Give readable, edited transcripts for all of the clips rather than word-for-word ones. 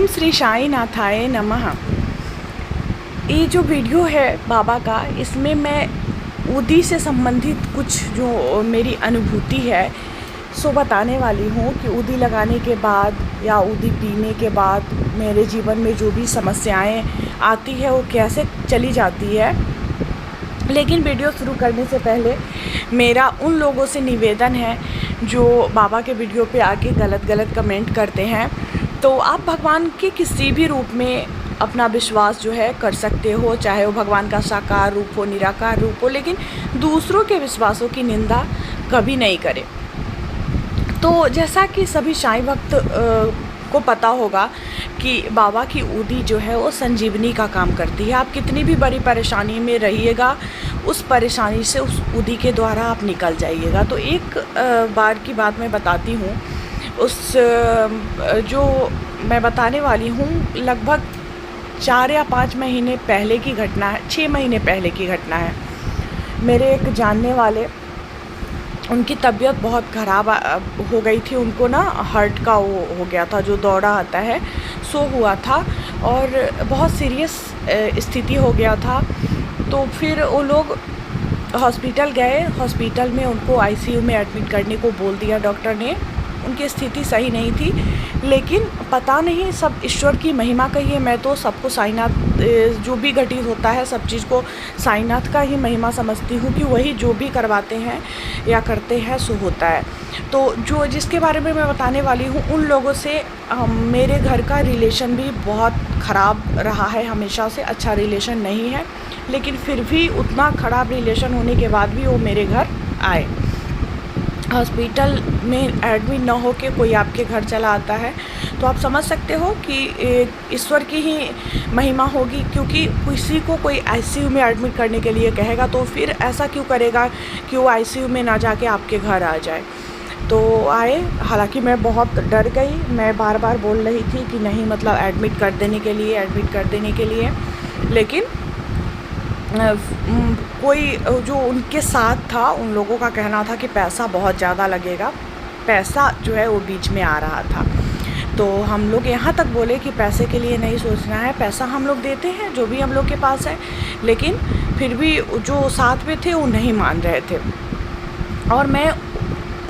ओम श्री साई नाथाय नमः। ये जो वीडियो है बाबा का, इसमें मैं उदी से संबंधित कुछ जो मेरी अनुभूति है सो बताने वाली हूँ कि उदी लगाने के बाद या उदी पीने के बाद मेरे जीवन में जो भी समस्याएं आती है वो कैसे चली जाती है। लेकिन वीडियो शुरू करने से पहले मेरा उन लोगों से निवेदन है जो बाबा के वीडियो पे आके गलत कमेंट करते हैं, तो आप भगवान के किसी भी रूप में अपना विश्वास जो है कर सकते हो, चाहे वो भगवान का साकार रूप हो, निराकार रूप हो, लेकिन दूसरों के विश्वासों की निंदा कभी नहीं करें। तो जैसा कि सभी साईं भक्त को पता होगा कि बाबा की उदी जो है वो संजीवनी का काम करती है। आप कितनी भी बड़ी परेशानी में रहिएगा, उस परेशानी से उस उदी के द्वारा आप निकल जाइएगा। तो एक बार की बात मैं बताती हूँ। उस जो मैं बताने वाली हूँ लगभग 4 या 5 महीने पहले की घटना है, 6 महीने पहले की घटना है। मेरे एक जानने वाले, उनकी तबीयत बहुत ख़राब हो गई थी। उनको ना हार्ट का वो हो गया था, जो दौरा आता है सो हुआ था और बहुत सीरियस स्थिति हो गया था। तो फिर वो लोग हॉस्पिटल गए। हॉस्पिटल में उनको आईसीयू में एडमिट करने को बोल दिया डॉक्टर ने। उनकी स्थिति सही नहीं थी, लेकिन पता नहीं, सब ईश्वर की महिमा कहिए। मैं तो सबको साईनाथ, जो भी घटित होता है सब चीज़ को साईनाथ का ही महिमा समझती हूँ कि वही जो भी करवाते हैं या करते हैं सो होता है। तो जो जिसके बारे में मैं बताने वाली हूँ, उन लोगों से मेरे घर का रिलेशन भी बहुत ख़राब रहा है, हमेशा से अच्छा रिलेशन नहीं है। लेकिन फिर भी उतना ख़राब रिलेशन होने के बाद भी वो मेरे घर आए। हॉस्पिटल में एडमिट ना हो के कोई आपके घर चला आता है तो आप समझ सकते हो कि ईश्वर की ही महिमा होगी, क्योंकि किसी को कोई आईसीयू में एडमिट करने के लिए कहेगा तो फिर ऐसा क्यों करेगा कि वो आईसीयू में ना जाके आपके घर आ जाए। तो आए, हालांकि मैं बहुत डर गई। मैं बार बार बोल रही थी कि नहीं, मतलब एडमिट कर देने के लिए, लेकिन कोई जो उनके साथ था उन लोगों का कहना था कि पैसा बहुत ज़्यादा लगेगा। पैसा जो है वो बीच में आ रहा था। तो हम लोग यहाँ तक बोले कि पैसे के लिए नहीं सोचना है, पैसा हम लोग देते हैं जो भी हम लोग के पास है। लेकिन फिर भी जो साथ में थे वो नहीं मान रहे थे और मैं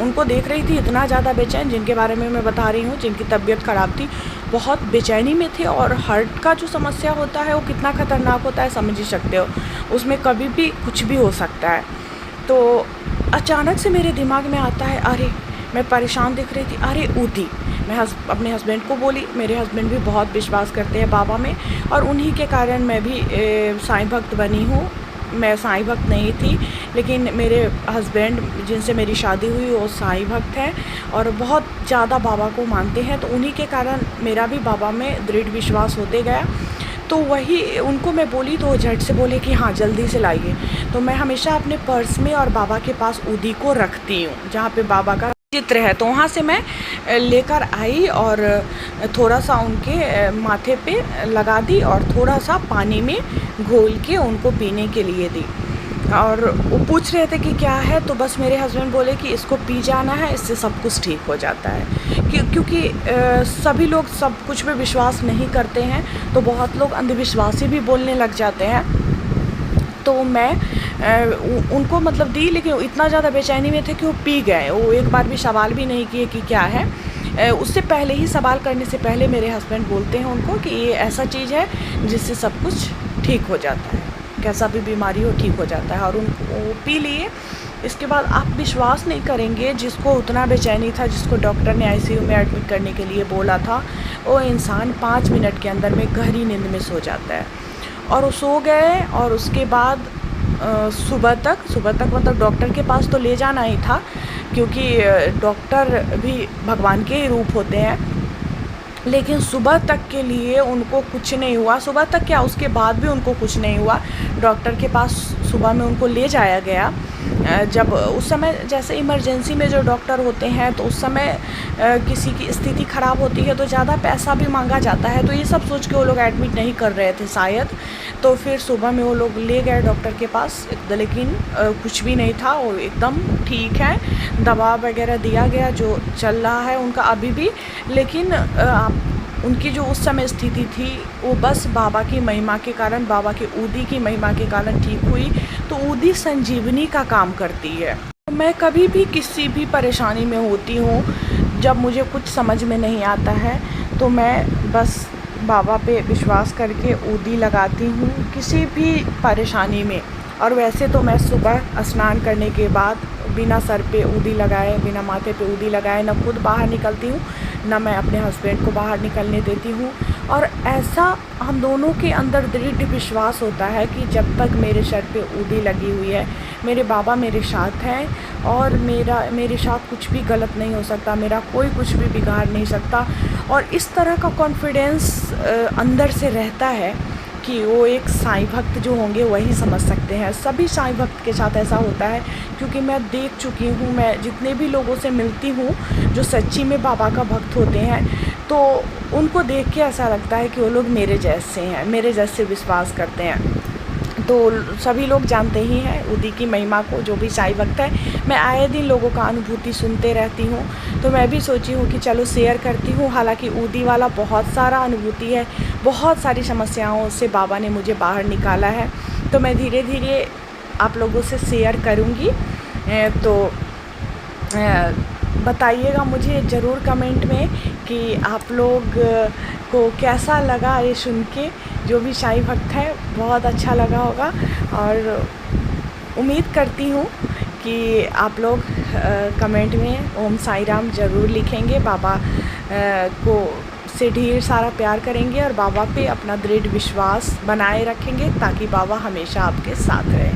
उनको देख रही थी इतना ज़्यादा बेचैन, जिनके बारे में मैं बता रही हूँ, जिनकी तबीयत ख़राब थी, बहुत बेचैनी में थे। और हार्ट का जो समस्या होता है वो कितना ख़तरनाक होता है समझ ही सकते हो, उसमें कभी भी कुछ भी हो सकता है। तो अचानक से मेरे दिमाग में आता है, अरे मैं परेशान दिख रही थी, अरे उदी। मैं अपने हस्बैंड को बोली। मेरे हस्बैंड भी बहुत विश्वास करते हैं बाबा में और उन्हीं के कारण मैं भी साईं भक्त बनी हूँ। मैं साईं भक्त नहीं थी, लेकिन मेरे हस्बैंड जिनसे मेरी शादी हुई वो साईं भक्त हैं और बहुत ज़्यादा बाबा को मानते हैं। तो उन्हीं के कारण मेरा भी बाबा में दृढ़ विश्वास होते गया। तो वही उनको मैं बोली तो वो झट से बोले कि हाँ जल्दी से लाइए। तो मैं हमेशा अपने पर्स में और बाबा के पास उदी को रखती हूँ, जहाँ पे बाबा का चित्र है। तो वहाँ से मैं लेकर आई और थोड़ा सा उनके माथे पे लगा दी और थोड़ा सा पानी में घोल के उनको पीने के लिए दी। और वो पूछ रहे थे कि क्या है, तो बस मेरे हस्बैंड बोले कि इसको पी जाना है, इससे सब कुछ ठीक हो जाता है। क्योंकि सभी लोग सब कुछ में विश्वास नहीं करते हैं, तो बहुत लोग अंधविश्वासी भी बोलने लग जाते हैं। तो मैं उनको मतलब दी, लेकिन इतना ज़्यादा बेचैनी में थे कि वो पी गए। वो एक बार भी सवाल भी नहीं किए कि क्या है। उससे पहले ही, सवाल करने से पहले मेरे हस्बैंड बोलते हैं उनको कि ये ऐसा चीज़ है जिससे सब कुछ ठीक हो जाता है, कैसा भी बीमारी हो ठीक हो जाता है। और उनको पी लिए। इसके बाद आप विश्वास नहीं करेंगे, जिसको उतना बेचैनी था, जिसको डॉक्टर ने आईसीयू में एडमिट करने के लिए बोला था, वो इंसान 5 मिनट के अंदर में गहरी नींद में सो जाता है। और वो सो गए और उसके बाद सुबह तक मतलब डॉक्टर के पास तो ले जाना ही था, क्योंकि डॉक्टर भी भगवान के ही रूप होते हैं। लेकिन सुबह तक के लिए उनको कुछ नहीं हुआ। सुबह तक क्या, उसके बाद भी उनको कुछ नहीं हुआ। डॉक्टर के पास सुबह में उनको ले जाया गया। जब उस समय जैसे इमरजेंसी में जो डॉक्टर होते हैं, तो उस समय किसी की स्थिति ख़राब होती है तो ज़्यादा पैसा भी मांगा जाता है। तो ये सब सोच के वो लोग एडमिट नहीं कर रहे थे शायद। तो फिर सुबह में वो लोग ले गए डॉक्टर के पास, लेकिन कुछ भी नहीं था, वो एकदम ठीक है। दवा वगैरह दिया गया जो चल रहा है उनका अभी भी। लेकिन उनकी जो उस समय स्थिति थी वो बस बाबा की महिमा के कारण, बाबा के ऊदी की महिमा के कारण ठीक हुई। तो ऊदी संजीवनी का काम करती है। मैं कभी भी किसी भी परेशानी में होती हूँ, जब मुझे कुछ समझ में नहीं आता है तो मैं बस बाबा पे विश्वास करके ऊदी लगाती हूँ किसी भी परेशानी में। और वैसे तो मैं सुबह स्नान करने के बाद बिना सर पे ऊदी लगाए, बिना माथे पे ऊदी लगाए ना खुद बाहर निकलती हूँ, ना मैं अपने हस्बैंड को बाहर निकलने देती हूँ। और ऐसा हम दोनों के अंदर दृढ़ विश्वास होता है कि जब तक मेरे सर पे ऊदी लगी हुई है, मेरे बाबा मेरे साथ हैं और मेरे साथ कुछ भी गलत नहीं हो सकता, मेरा कोई कुछ भी बिगाड़ नहीं सकता। और इस तरह का कॉन्फिडेंस अंदर से रहता है कि वो एक साईं भक्त जो होंगे वही समझ सकते हैं। सभी साईं भक्त के साथ ऐसा होता है, क्योंकि मैं देख चुकी हूँ, मैं जितने भी लोगों से मिलती हूँ जो सच्ची में बाबा का भक्त होते हैं, तो उनको देख के ऐसा लगता है कि वो लोग मेरे जैसे हैं, मेरे जैसे विश्वास करते हैं। तो सभी लोग जानते ही हैं ऊदी की महिमा को, जो भी साईं भक्त है। मैं आए दिन लोगों का अनुभूति सुनते रहती हूँ, तो मैं भी सोची हूँ कि चलो शेयर करती हूँ। हालांकि ऊदी वाला बहुत सारा अनुभूति है, बहुत सारी समस्याओं से बाबा ने मुझे बाहर निकाला है, तो मैं धीरे धीरे आप लोगों से शेयर करूँगी। तो बताइएगा मुझे ज़रूर कमेंट में कि आप लोग को कैसा लगा ये सुन के। जो भी साईं भक्त है बहुत अच्छा लगा होगा, और उम्मीद करती हूँ कि आप लोग कमेंट में ओम साईं राम ज़रूर लिखेंगे, बाबा को से ढेर सारा प्यार करेंगे और बाबा पे अपना दृढ़ विश्वास बनाए रखेंगे, ताकि बाबा हमेशा आपके साथ रहे।